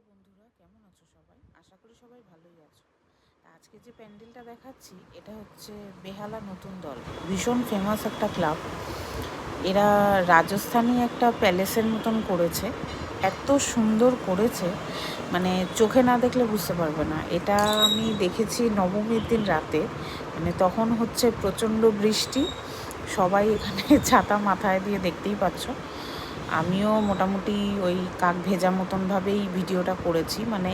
বন্ধুরা, কেমন আছো সবাই? আশা করি সবাই ভালোই আছো। আজকে যে প্যান্ডেলটা দেখাচ্ছি এটা হচ্ছে বেহালা নতুন দল, ভীষণ ফেমাস একটা ক্লাব। এরা রাজস্থানী একটা প্যালেসের মতন করেছে, এত সুন্দর করেছে মানে চোখে না দেখলে বুঝতে পারবে না। এটা আমি দেখেছি নবমীর দিন রাতে, মানে তখন হচ্ছে প্রচণ্ড বৃষ্টি, সবাই এখানে ছাতা মাথায় দিয়ে দেখতেই পাচ্ছ। আমিও মোটামুটি ওই কাক ভেজা মতনভাবেই ভিডিওটা করেছি, মানে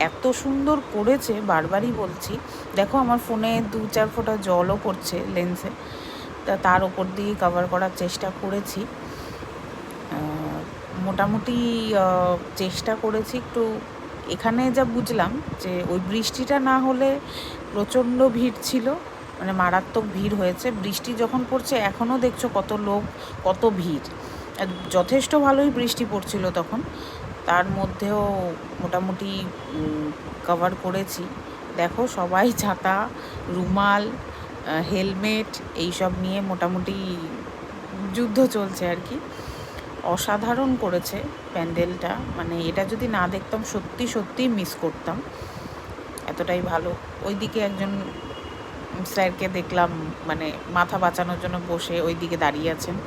এত সুন্দর করেছে, বারবারই বলছি। দেখো আমার ফোনে 2-4 ফোঁটা জলও পড়ছে লেন্সে, তা তার ওপর দিয়ে কভার করার চেষ্টা করেছি। মোটামুটি চেষ্টা করেছি একটু। এখানে যা বুঝলাম যে ওই বৃষ্টিটা না হলে প্রচণ্ড ভিড় ছিল, মানে মারাত্মক ভিড় হয়েছে। বৃষ্টি যখন পড়ছে এখনও দেখছো কত লোক, কত ভিড়। যথেষ্ট ভালোই বৃষ্টি পড়ছিল তখন, তার মধ্যেও মোটামুটি কভার করেছি। দেখো সবাই ছাতা, রুমাল, হেলমেট এইসব নিয়ে মোটামুটি যুদ্ধ চলছে আর কি। অসাধারণ করেছে প্যান্ডেলটা, মানে এটা যদি না দেখতাম সত্যি সত্যিই মিস করতাম, এতটাই ভালো। ওইদিকে একজন স্যারকে দেখলাম, মানে মাথা বাঁচানোর জন্য বসে ওই দিকে দাঁড়িয়ে আছেন।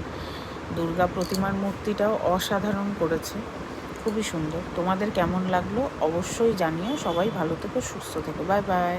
দুর্গা প্রতিমার মূর্তিটাও অসাধারণ করেছে, খুবই সুন্দর। তোমাদের কেমন লাগলো অবশ্যই জানিও। সবাই ভালো থেকো, সুস্থ থেকো। Bye bye.